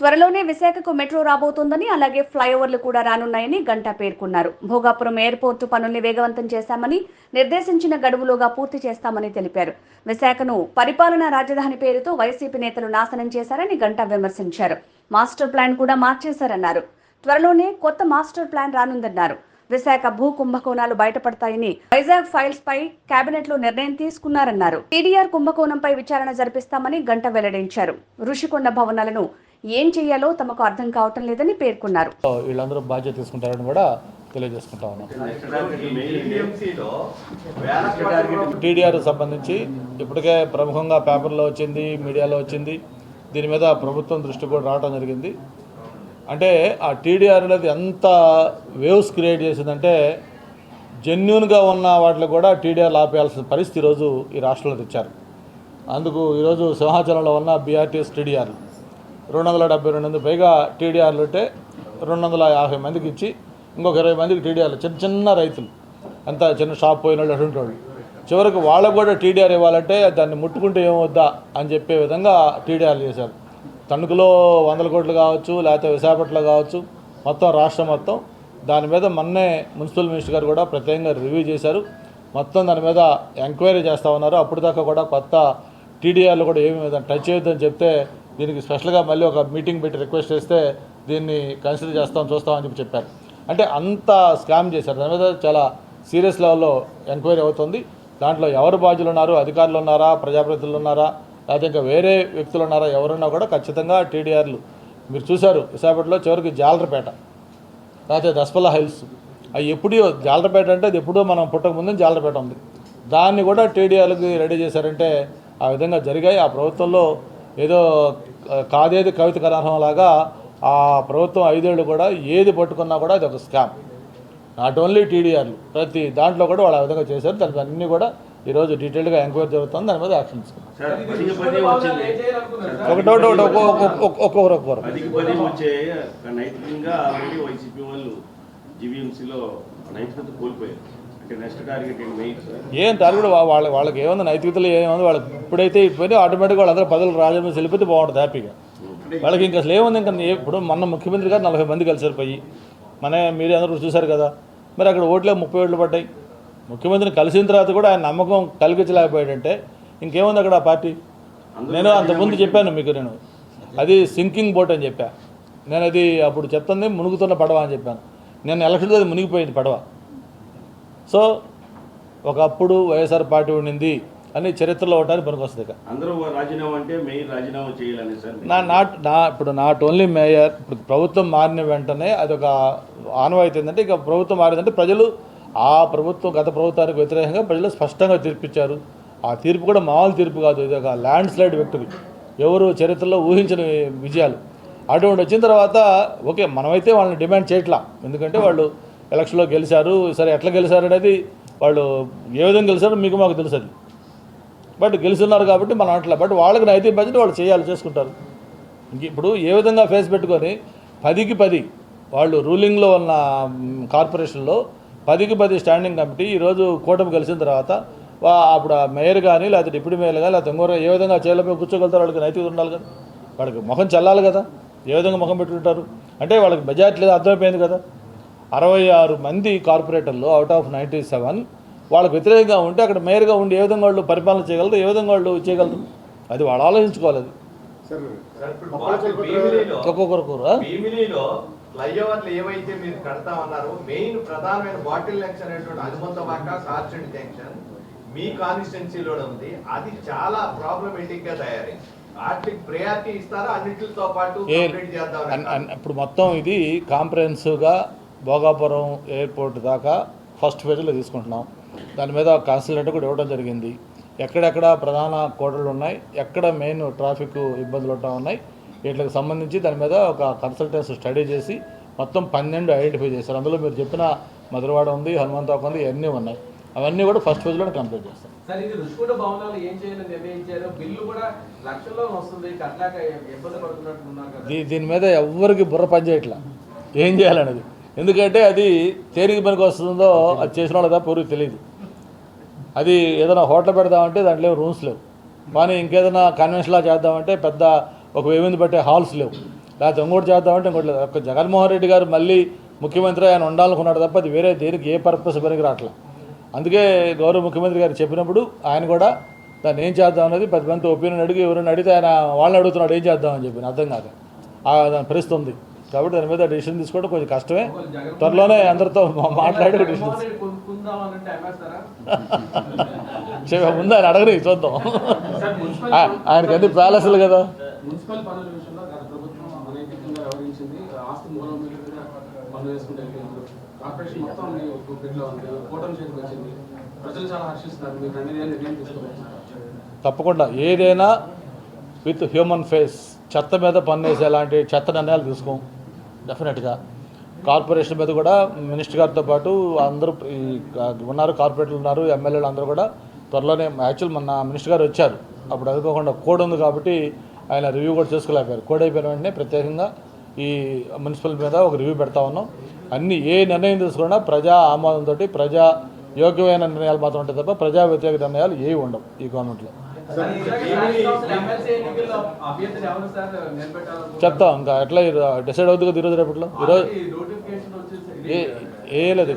త్వరలోనే విశాఖకు మెట్రో రాబోతోందని, అలాగే ఫ్లైఓవర్లు కూడా రానున్నాయని గంటా పేర్కొన్నారు. భోగాపురం ఎయిర్పోర్టు పనుల్ని వేగవంతం చేశామని, నిర్దేశించిన గడువులోగా పూర్తి చేస్తామని తెలిపారు. విశాఖను పరిపాలనా రాజధాని పేరుతో వైసీపీ నేతలు నాశనం చేశారని గంటా విమర్శించారు. మాస్టర్ ప్లాన్ కూడా మార్చేశారన్నారు. త్వరలోనే కొత్త మాస్టర్ ప్లాన్ రానుందన్నారు. విశాఖ భూ కుంభకోణాలు బయటపడతాయని వైజాగ్ ఫైల్స్ పై కేబినెట్ లో నిర్ణయం తీసుకున్నారన్నారు. టీడీఆర్ కుంభకోణంపై విచారణ జరిపిస్తామని గంట వెల్లడించారు. ఋషికొండ భవనాలను ఏం చేయాలో తమకు అర్థం కావటం లేదని పేర్కొన్నారు. వీళ్ళందరూ బాధ్యత తీసుకుంటారని కూడా తెలియజేసుకుంటా ఉన్నాం. టీడీఆర్ సంబంధించి ఇప్పటికే ప్రముఖంగా పేపర్లో వచ్చింది, మీడియాలో వచ్చింది. దీని మీద ప్రభుత్వం దృష్టి కూడా రావడం జరిగింది. అంటే ఆ టీడీఆర్ అనేది ఎంత వేవ్స్ క్రియేట్ చేసిందంటే జెన్యూన్గా ఉన్న వాటిని కూడా టీడీఆర్ ఆపేయాల్సిన పరిస్థితి ఈరోజు ఈ రాష్ట్రంలో తెచ్చారు. అందుకు ఈరోజు సింహాచలంలో ఉన్న బీఆర్టీఎస్ టీడీఆర్ 272 మంది పైగా టీడీఆర్లు ఉంటే 250 మందికి ఇచ్చి ఇంకొక 20 మందికి టీడీఆర్లు, చిన్న చిన్న రైతులు, అంతా చిన్న షాప్ పోయిన వాళ్ళు అటువంటి వాళ్ళు, చివరికి వాళ్ళకు కూడా టీడీఆర్ ఇవ్వాలంటే దాన్ని ముట్టుకుంటే ఏమవుద్దా అని చెప్పే విధంగా టీడీఆర్లు చేశారు. తణుకులో 100 కోట్లు కావచ్చు, లేకపోతే విశాఖపట్నంలో కావచ్చు, మొత్తం రాష్ట్రం మొత్తం దాని మీద మొన్నే మున్సిపల్ మినిస్టర్ గారు కూడా ప్రత్యేకంగా రివ్యూ చేశారు. మొత్తం దాని మీద ఎంక్వైరీ చేస్తూ ఉన్నారు. అప్పుడు దాకా కూడా కొత్త టీడీఆర్లు కూడా ఏమి టచ్ చేయొద్దని చెప్తే దీనికి స్పెషల్గా మళ్ళీ ఒక మీటింగ్ పెట్టి రిక్వెస్ట్ చేస్తే దీన్ని కన్సిడర్ చూస్తామని చెప్పారు. అంటే అంత స్కామ్ చేశారు. దాని మీద చాలా సీరియస్ లెవెల్లో ఎంక్వైరీ అవుతుంది. దాంట్లో ఎవరు బాధ్యులు ఉన్నారు, అధికారులు ఉన్నారా, ప్రజాప్రతినిధులు ఉన్నారా, లేకపోతే ఇంకా వేరే వ్యక్తులు ఉన్నారా, ఎవరున్నా కూడా ఖచ్చితంగా టీడీఆర్లు మీరు చూశారు. విశాఖపట్నంలో చివరికి జాలరపేట, లేకపోతే దస్పల్లా హిల్స్, అవి ఎప్పుడో జాలరపేట అంటే అది ఎప్పుడో మనం పుట్టక ముందు జాలరపేట ఉంది, దాన్ని కూడా టీడీఆర్లకి రెడీ చేశారంటే ఆ విధంగా జరిగాయి. ఆ ప్రభుత్వంలో ఏదో కాదేది కవిత కరాహంలాగా ఆ ప్రభుత్వం 5 ఏళ్ళు కూడా ఏది పట్టుకున్నా కూడా అది ఒక స్కామ్. నాట్ ఓన్లీ టీడీఆర్లు, ప్రతి దాంట్లో కూడా వాళ్ళు ఆ విధంగా చేశారు. దానికి అన్నీ కూడా ఈరోజు డీటెయిల్గా ఎంక్వైరీ జరుగుతుంది. దాని మీద యాక్షన్ తీసుకున్నాం. ఒక్కొక్కరు ఏం టార్గెట్ వాళ్ళకి ఏముంది, నైతికతలు ఏముంది వాళ్ళకి. ఇప్పుడైతే ఇప్పుడు ఆటోమేటిక్గా వాళ్ళందరూ పదవులు రాజమండ్రి వెళ్ళిపోతే బాగుంటుంది హ్యాపీగా. వాళ్ళకి ఇంకా అసలు ఏముంది, ఇంకా ఇప్పుడు మొన్న ముఖ్యమంత్రి గారు 40 మంది కలిసారు పోయి, మీరే అందరూ చూశారు కదా. మరి అక్కడ ఓట్లే 30 ఓట్లు పడ్డాయి. ముఖ్యమంత్రిని కలిసిన తర్వాత కూడా ఆయన నమ్మకం కలిగించలేకపోయాడంటే ఇంకేముంది అక్కడ ఆ పార్టీ. నేను అంతకుముందు చెప్పాను మీకు, నేను అది సింకింగ్ బోట్ అని చెప్పా. నేను అది అప్పుడు చెప్తుంది మునుగుతున్న పడవ అని చెప్పాను. నేను ఎలక్షన్లో అది మునిగిపోయింది పడవ. సో ఒకప్పుడు వైఎస్ఆర్ పార్టీ ఉండింది అని చరిత్రలో ఉండడానికి పనికొస్తుంది. ఇప్పుడు నాట్ ఓన్లీ మేయర్, ఇప్పుడు ప్రభుత్వం మారిన వెంటనే అదొక ఆనవాయితీ ఏంటంటే, ఇక ప్రభుత్వం మారిందంటే ప్రజలు ఆ ప్రభుత్వం గత ప్రభుత్వానికి వ్యతిరేకంగా ప్రజలు స్పష్టంగా తీర్పిచ్చారు. ఆ తీర్పు కూడా మామూలు తీర్పు కాదు, ఇది ఒక ల్యాండ్ స్లైడ్ విక్టరీ, ఎవరు చరిత్రలో ఊహించిన విజయాలు. అటువంటి వచ్చిన తర్వాత ఓకే, మనమైతే వాళ్ళని డిమాండ్ చేయట్లా, ఎందుకంటే వాళ్ళు ఎలక్షన్లో గెలిచారు. సరే, ఎట్లా గెలిచారు అనేది వాళ్ళు ఏ విధంగా గెలిచారో మీకు మాకు తెలుసు అది. బట్ గెలుస్తున్నారు కాబట్టి మనం అట్లా, బట్ వాళ్ళకి నైతిక బాధ్యత వాళ్ళు చేసుకుంటారు. ఇంక ఇప్పుడు ఏ విధంగా ఫేస్ పెట్టుకొని 10కి 10 వాళ్ళు రూలింగ్లో ఉన్న కార్పొరేషన్లో 10కి 10 స్టాండింగ్ కమిటీ ఈరోజు కూటమి కలిసిన తర్వాత అప్పుడు ఆ మేయర్ కానీ లేకపోతే డిప్యూటీ మేయర్ కానీ లేకపోతే ఇంకోరు ఏ విధంగా చేయలేకపోయి కూర్చోగలుగుతారు. వాళ్ళకి నైతికత ఉండాలి కదా, వాళ్ళకి ముఖం చెల్లాలి కదా. ఏ విధంగా ముఖం పెట్టుకుంటారు అంటే వాళ్ళకి మెజారిటీ లేదు, అర్థమైపోయింది కదా. 66 మంది కార్పొరేటర్లు అవుట్ ఆఫ్ 97 వాళ్ళకి వ్యతిరేకంగా ఉంటే అక్కడ మేయర్గా ఉండి ఏ విధంగా వాళ్ళు పరిపాలన చేయగలరు, ఏ విధంగా వాళ్ళు చేయగలరు, అది వాళ్ళు ఆలోచించుకోవాలి. అది ఫ్లైఓవర్లు ఏవైతే మీరు కడతా ఉన్నారో, మెయిన్ ప్రధానమైన బాటిల్ నెక్స్ అనేటువంటి హనుమంతవాక సార్చండ్ జంక్షన్ మీ కాన్స్టిట్యున్సీలోనే ఉంది. అది చాలా ప్రాబ్లమేటిక్ గా తయారైంది. వాటికి ప్రయారిటీ ఇస్తారా, అన్నిటితో పాటు కంప్లీట్ చేద్దాం? ఇప్పుడు మొత్తం ఇది కాంప్రహెన్సివ్గా భోగాపురం ఎయిర్పోర్ట్ దాకా ఫస్ట్ ఫేజ్లో తీసుకుంటున్నాం. దాని మీద కన్సల్టెంట్ కూడా ఇవ్వడం జరిగింది. ఎక్కడెక్కడ ప్రధాన కోటలు ఉన్నాయి, ఎక్కడ మెయిన్ ట్రాఫిక్ ఇబ్బందులు ఉంటా ఉన్నాయి, వీటికి సంబంధించి దాని మీద ఒక కన్సల్టెన్సీ స్టడీ చేసి మొత్తం 12 ఐడెంటిఫై చేశారు. అందులో మీరు చెప్పిన మధురవాడ ఉంది, హనుమంతవాక ఉంది, ఇవన్నీ ఉన్నాయి. అవన్నీ కూడా ఫస్ట్ ఫేజ్లోనే కంప్లీట్ చేస్తాం. దీని మీద ఎవరికి బుర్ర పనిచేయట్లా ఏం చేయాలనేది. ఎందుకంటే అది తేలిక పనికి వస్తుందో అది చేసిన వాళ్ళ తప్ప ఎవరికి తెలియదు. అది ఏదైనా హోటల్ పెడదామంటే దాంట్లో రూమ్స్ లేవు, కానీ ఇంకేదైనా కన్వెన్షన్లా చేద్దామంటే పెద్ద ఒక 1000 మంది పట్టే హాల్స్ లేవు. లేకపోతే ఇంకోటి చేద్దామంటే ఇంకోటి లేదు. ఒక జగన్మోహన్ రెడ్డి గారు మళ్ళీ ముఖ్యమంత్రి ఆయన ఉండాలనుకున్నాడు తప్ప అది వేరే దేనికి ఏ పర్పస్ పనికి రావట్లేదు. అందుకే గౌరవ ముఖ్యమంత్రి గారు చెప్పినప్పుడు ఆయన కూడా దాన్ని ఏం చేద్దాం అనేది 10 మంది ఒపీనియన్ అడిగి ఎవరైనా అడిగితే ఆయన వాళ్ళని అడుగుతున్నాడు ఏం చేద్దామని చెప్పి అర్థం కాక దాని పరిస్థితి ఉంది. కాబట్టి దాని మీద డిసిషన్ తీసుకోవడం కొంచెం కష్టమే. త్వరలోనే అందరితో మాట్లాడి డిసిషన్ ముందు ఆయన అడగని చూద్దాం. ఆయనకి అన్ని ప్యాలెస్లు కదా. మున్సిపల్ పనుల విషయంలో గత ప్రభుత్వం అనైతికంగా వ్యవహరించింది. ఆస్తి మూలం మీద పనులు వేసుకుంటే కార్పొరేషన్ మొత్తం గుడ్లో ఉంది, కూటమి చేతికి వచ్చింది. ప్రజలు చాలా హర్షిస్తున్నారు. మీరు అన్ని నిర్ణయం తీసుకోవచ్చు. తప్పకుండా ఏదైనా విత్ హ్యూమన్ ఫేస్ చెత్త మీద పన్నేసి అలాంటి చెత్త నిర్ణయాలు తీసుకోం. డెఫినెట్గా కార్పొరేషన్ మీద కూడా మినిస్టర్ గారితో పాటు అందరూ ఉన్నారు, కార్పొరేటర్లు ఉన్నారు, ఎమ్మెల్యేలు అందరూ కూడా త్వరలోనే యాక్చువల్ మన మినిస్టర్ గారు వచ్చారు. అప్పుడు అనుకోకుండా కోడ్ ఉంది కాబట్టి ఆయన రివ్యూ కూడా చేసుకోలేకపోయారు. కోడ్ అయిపోయిన వెంటనే ప్రత్యేకంగా ఈ మున్సిపల్ మీద ఒక రివ్యూ పెడతా ఉన్నాం. అన్ని ఏ నిర్ణయం తీసుకున్నా ప్రజా ఆమోదంతో ప్రజా యోగ్యమైన నిర్ణయాలు మాత్రం ఉంటాయి తప్ప ప్రజా వ్యతిరేక నిర్ణయాలు ఏవి ఉండవు ఈ గవర్నమెంట్లో. చెప్తాం ఇంకా ఎట్లా డిసైడ్ అవుతుంది కదా ఈరోజు రేపట్లో. ఈరోజు ఏ లేదు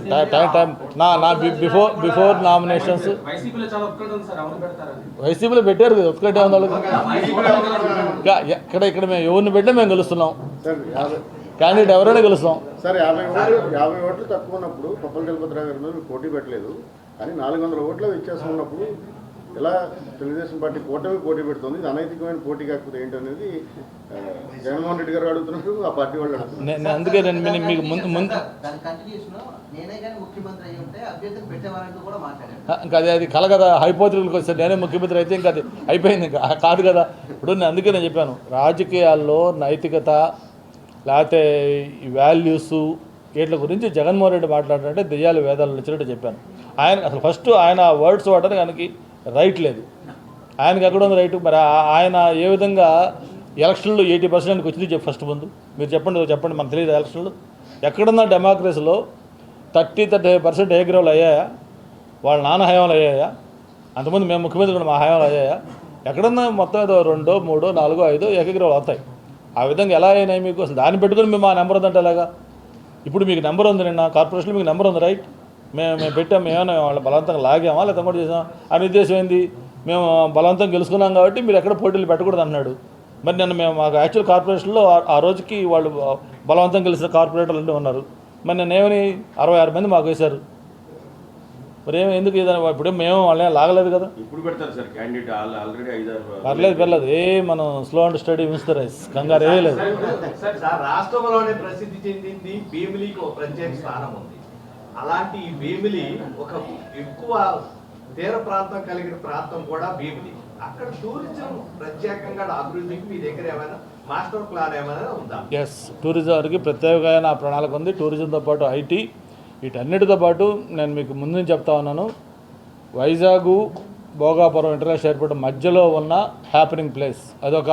టైం నా బిఫోర్ నామినేషన్స్ వైసీపీలో పెట్టారు కదా ఒక్కటే ఉంది వాళ్ళకి. ఇక్కడ మేము ఎవరిని పెట్టినా మేము గెలుస్తున్నాం. క్యాండిడేట్ ఎవరైనా గెలుస్తాం. సార్ 50 ఓట్లు తక్కువ ఉన్నప్పుడు కొప్పల గణపతిరావు గారి మీద పోటీ పెట్టలేదు అని 400 ఓట్ల వ్యత్యాసం ఉన్నప్పుడు ఎలా తెలుగుదేశం పార్టీ పోటీ పెడుతుంది? ఇది అనైతికమైన పోటీ కాకపోతే ఏంటనేది జగన్మోహన్ రెడ్డి గారు అడుగుతున్నారు, ఆ పార్టీ వాళ్ళు అడుగుతున్నారు. అందుకే నేను మీకు ఇంకా అది కల కదా, హైపోథెటికల్కి వస్తే నేనే ముఖ్యమంత్రి అయితే ఇంకా అది అయిపోయింది, ఇంకా కాదు కదా. ఇప్పుడు నేను అందుకే నేను చెప్పాను రాజకీయాల్లో నైతికత లేకపోతే ఈ వాల్యూస్ వీటి గురించి జగన్మోహన్ రెడ్డి మాట్లాడారంటే దెయ్యాలు వేదాలు వచ్చినట్టు చెప్పాను. ఆయన అసలు ఫస్ట్ ఆయన వర్డ్స్ వాడడానికి ఆయనకి రైట్ లేదు. ఆయనకి ఎక్కడ ఉంది రైట్? మరి ఆయన ఏ విధంగా ఎలక్షన్లో 80% వచ్చింది ఫస్ట్ ముందు మీరు చెప్పండి మనకు తెలియదు. ఎలక్షన్లు ఎక్కడున్న డెమోక్రసీలో 30-35% ఏగ్రౌలు అయ్యాయా? వాళ్ళ నాన్న హయాంలు అయ్యాయా? అంతకుముందు మేము ముఖ్యమంత్రి కూడా మా హయాంలు అయ్యాయా? ఎక్కడన్నా మొత్తం ఏదో 2, 3, 4, 5 ఏకగ్రహాలు అవుతాయి. ఆ విధంగా ఎలా అయినాయి మీకు? అసలు దాన్ని పెట్టుకుని మేము ఆ నెంబర్ ఉందంటే ఎలాగా? ఇప్పుడు మీకు నెంబర్ ఉంది, నిన్న కార్పొరేషన్లో మీకు నెంబర్ ఉంది రైట్. మేము పెట్టాం, మేమేమైనా వాళ్ళు బలవంతంగా లాగామా లేదా కూడా చేసాం? అని ఉద్దేశం ఏంది? మేము బలవంతంగా గెలుచుకున్నాం కాబట్టి మీరు ఎక్కడ పోటీలు పెట్టకూడదు అన్నాడు. మరి నిన్న మేము మాకు యాక్చువల్ కార్పొరేషన్లో ఆ రోజుకి వాళ్ళు బలవంతంగా గెలిచిన కార్పొరేటర్లు ఉన్నారు. మరి నేను ఏమని 66 మంది మాకు వేశారు. మరి ఎందుకు ఇప్పుడు మేము వాళ్ళే లాగలేదు కదా. ఇప్పుడు పెడతారు సార్ క్యాండిడేట్ ఆల్రెడీ 5-6 పర్లేదు మనం slow and study mister rice కంగారు ఏ లేదు. రాష్ట్రంలోనే ప్రసిద్ధి చెందింది భీమిలికి ఒక ప్రత్యేక స్థానం ఉంది. అలాంటి ఈ భీమిలి ఒక ఎక్కువ తీర ప్రాంతం కలిగిన ప్రాంతం కూడా భీమిలి. అక్కడ టూరిజం ప్రత్యేకంగా అభివృద్ధికి మీ దగ్గర ఏమైనా మాస్టర్ ప్లాన్ ఏమైనా ఉందా? ఎస్, టూరిజంకి ప్రత్యేకమైన ప్రణాళిక ఉంది. టూరిజంతో పాటు ఐటీ వీటన్నిటితో పాటు నేను మీకు ముందు నుంచి చెప్తా ఉన్నాను, వైజాగ్ భోగాపురం ఇంటర్నేషనల్ ఎయిర్పోర్ట్ మధ్యలో ఉన్న హ్యాపెనింగ్ ప్లేస్. అదొక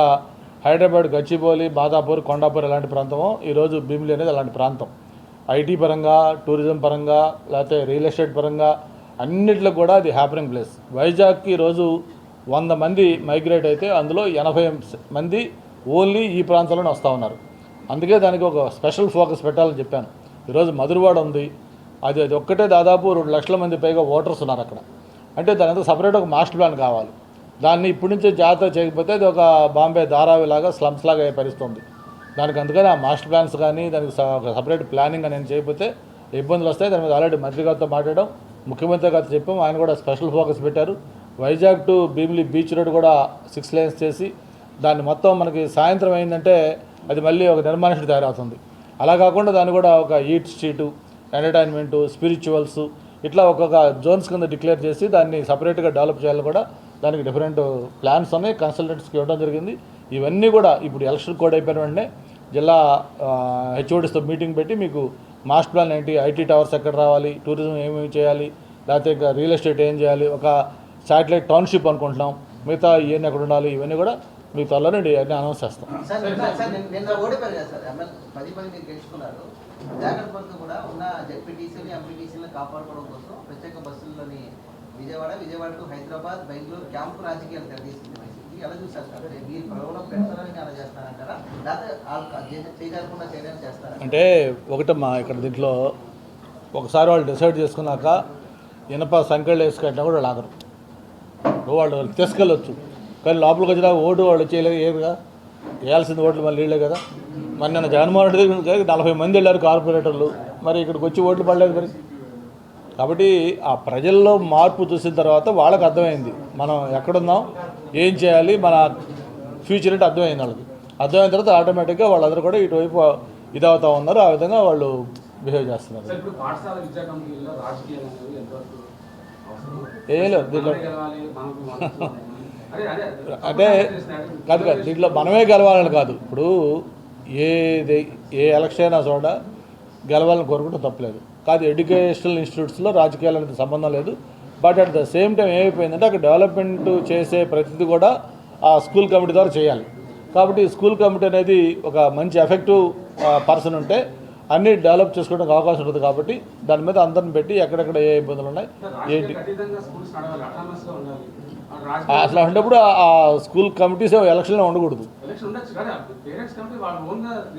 హైదరాబాద్ గచ్చిబౌలి, మాదాపూర్, కొండాపూర్ ఎలాంటి ప్రాంతమో ఈరోజు భీమిలి అనేది అలాంటి ప్రాంతం. ఐటీ పరంగా, టూరిజం పరంగా, లేకపోతే రియల్ ఎస్టేట్ పరంగా అన్నిట్లో కూడా అది హ్యాపెనింగ్ ప్లేస్. వైజాగ్కి ఈరోజు 100 మంది మైగ్రేట్ అయితే అందులో 80 మంది ఓన్లీ ఈ ప్రాంతంలోనే వస్తూ ఉన్నారు. అందుకే దానికి ఒక స్పెషల్ ఫోకస్ పెట్టాలని చెప్పాను. ఈరోజు మధురవాడ ఉంది, అది ఒక్కటే దాదాపు 2 లక్షల మంది పైగా ఓటర్స్ ఉన్నారు అక్కడ. అంటే దాని అంతా సపరేట్ ఒక మాస్టర్ ప్లాన్ కావాలి. దాన్ని ఇప్పటి నుంచే జాగ్రత్త చేయకపోతే అది ఒక బాంబే ధారావిలాగా స్లమ్స్ లాగా పరిస్థితుంది. దానికి అందుకని ఆ మాస్టర్ ప్లాన్స్ కానీ దానికి సపరేట్ ప్లానింగ్ అని చేయకపోతే ఇబ్బందులు వస్తాయి. దాని మీద ఆల్రెడీ మంత్రి గారితో మాట్లాడడం, ముఖ్యమంత్రి గారితో చెప్పాం, ఆయన కూడా స్పెషల్ ఫోకస్ పెట్టారు. Vizag to Bheemili beach road కూడా 6 లేన్స్ చేసి దాన్ని మొత్తం మనకి సాయంత్రం అయిందంటే అది మళ్ళీ ఒక నిర్మానుషుడు తయారవుతుంది. అలా కాకుండా దాన్ని కూడా ఒక ఈట్ స్ట్రీటు, ఎంటర్టైన్మెంటు, స్పిరిచువల్స్ ఇట్లా ఒక్కొక్క జోన్స్ కింద డిక్లేర్ చేసి దాన్ని సపరేట్గా డెవలప్ చేయాలని కూడా దానికి డిఫరెంట్ ప్లాన్స్ ఉన్నాయి. కన్సల్టెంట్స్కి ఇవ్వడం జరిగింది. ఇవన్నీ కూడా ఇప్పుడు ఎలక్షన్ కోడ్ అయిపోయిన వెంటనే జిల్లా హెచ్ఓడిస్తో మీటింగ్ పెట్టి మీకు మాస్టర్ ప్లాన్ ఏంటి, ఐటీ టవర్స్ ఎక్కడ రావాలి, టూరిజం ఏమేమి చేయాలి, లేకపోతే ఇంకా రియల్ ఎస్టేట్ ఏం చేయాలి, ఒక శాటిలైట్ టౌన్షిప్ అనుకుంటున్నాం, మిగతా ఇవన్నీ ఎక్కడ ఉండాలి, ఇవన్నీ కూడా మీకు త్వరలోనే అన్నీ అనౌన్స్ చేస్తాం. కూడా ఉన్న జెడ్పీటీసీలు ఎంపీటీసీలను కాపాడుకోవడం కోసం ప్రత్యేక బస్సుల్లోని విజయవాడ టు హైదరాబాద్, బెంగళూరు క్యాంపు రాజకీయాలు తెరదీసింది. ఎలా చూసారు సార్? మీరు ప్రలోభం పెడతారని అలా చేస్తారంటారా, లేకపోతే చేయకుండా చేయడానికి చేస్తారా? అంటే ఒకటమ్మా ఇక్కడ దీంట్లో ఒకసారి వాళ్ళు డిసైడ్ చేసుకున్నాక ఇనప సంఖ్యలు వేసుకుంటున్నా కూడా వాళ్ళు ఆగరు. వాళ్ళు తీసుకెళ్ళొచ్చు, కానీ లోపలికి వచ్చినా ఓటు వాళ్ళు చేయలేదుగా, వేయాల్సింది ఓట్లు మళ్ళీ వీళ్ళే కదా. మరి నిన్న జగన్మోహన్ రెడ్డి దగ్గర 40 మంది వెళ్ళారు కార్పొరేటర్లు, మరి ఇక్కడికి వచ్చి ఓట్లు పడలేదు మరి. కాబట్టి ఆ ప్రజల్లో మార్పు చూసిన తర్వాత వాళ్ళకి అర్థమైంది మనం ఎక్కడున్నాం, ఏం చేయాలి, మన ఫ్యూచర్ అంటే అర్థమైంది వాళ్ళకి. అర్థమైన తర్వాత ఆటోమేటిక్గా వాళ్ళందరూ కూడా ఇటువైపు ఇదవుతూ ఉన్నారు. ఆ విధంగా వాళ్ళు బిహేవ్ చేస్తున్నారు. ఇప్పుడు పాఠశాల విద్యా కమిటీల్లో రాజకీయాలు అనేవి ఎంతవరకు అవసరం? ఏం లేదు దీంట్లో గెలవాలి, అంటే కాదు కాదు దీంట్లో మనమే గెలవాలని కాదు. ఇప్పుడు ఏ ఎలక్షన్ అయినా చోట గెలవాలని కోరుకుంటే తప్పలేదు. కాదు ఎడ్యుకేషనల్ ఇన్స్టిట్యూట్స్లో రాజకీయాలు అనేది సంబంధం లేదు. But at the same time ఏమైపోయిందంటే అక్కడ డెవలప్మెంట్ చేసే ప్రతిదీ కూడా ఆ స్కూల్ కమిటీ ద్వారా చేయాలి. కాబట్టి స్కూల్ కమిటీ అనేది ఒక మంచి ఎఫెక్టివ్ పర్సన్ ఉంటే అన్నీ డెవలప్ చేసుకోవడానికి అవకాశం ఉంటుంది. కాబట్టి దాని మీద అందరిని పెట్టి ఎక్కడెక్కడ ఏ ఇబ్బందులు ఉన్నాయి ఏంటి అట్లా ఉన్నప్పుడు ఆ స్కూల్ కమిటీస్ ఎలక్షన్లో ఉండకూడదు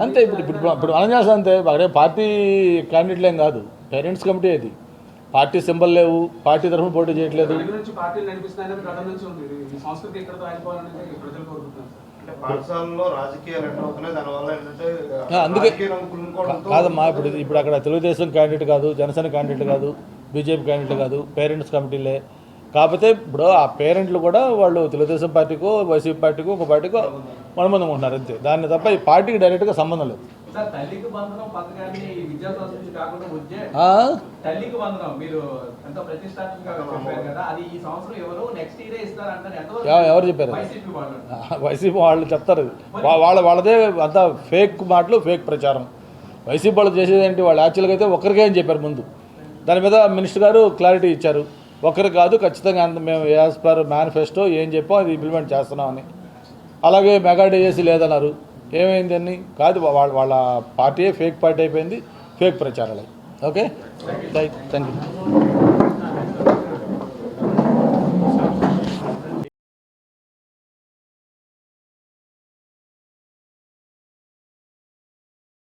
అంతే. ఇప్పుడు మనం చేస్తాం అంతే. అదే పార్టీ క్యాండిడేట్లు ఏం కాదు, పేరెంట్స్ కమిటీ అది. పార్టీ సింబల్ లేవు, పార్టీ తరఫున పోటీ చేయట్లేదు. పాఠశాలలో రాజకీయాలు ఎట్లా అవుతున్నాయి, దానివల్ల ఏంటంటే అందుకే కాదమ్మా. ఇప్పుడు అక్కడ తెలుగుదేశం క్యాండిడేట్ కాదు, జనసేన క్యాండిడేట్ కాదు, బీజేపీ క్యాండిడేట్ కాదు, పేరెంట్స్ కమిటీలే. కాకపోతే ఇప్పుడు ఆ పేరెంట్లు కూడా వాళ్ళు తెలుగుదేశం పార్టీకో వైసీపీ పార్టీకో ఒక పార్టీకో మనమందం ఉంటున్నారు అంతే. దాన్ని తప్ప ఈ పార్టీకి డైరెక్ట్గా సంబంధం లేదు. తల్లికి బంధనం పథకాన్ని విద్యా సంస్థ నుంచి కాకుండా వచ్చే తల్లికి బంధనం మీరు ఎంతో ప్రతిష్టాత్మకంగా చెప్పారు కదా, అది ఈ సంవత్సరం ఎవరు నెక్స్ట్ ఇయర్ ఇస్తారంటారు. ఎవరు చెప్పారు? వైసీపీ వాళ్ళు చెప్తారు. వాళ్ళదే అంతా ఫేక్ మాటలు, ఫేక్ ప్రచారం. వైసీపీ వాళ్ళు చేసేది ఏంటి, వాళ్ళు యాక్చువల్గా అయితే ఒక్కరికే అని చెప్పారు ముందు. దాని మీద మినిస్టర్ గారు క్లారిటీ ఇచ్చారు, ఒక్కరు కాదు ఖచ్చితంగా మేము యాజ్ పర్ మేనిఫెస్టో ఏం చెప్పాం అది ఇంప్లిమెంట్ చేస్తున్నామని. అలాగే మెగా డిఎస్సీ లేదన్నారు. ఏమైంది అని కాదు, వాళ్ళ పార్టీయే ఫేక్ పార్టీ అయిపోయింది, ఫేక్ ప్రచారాలు. Okay, thank you.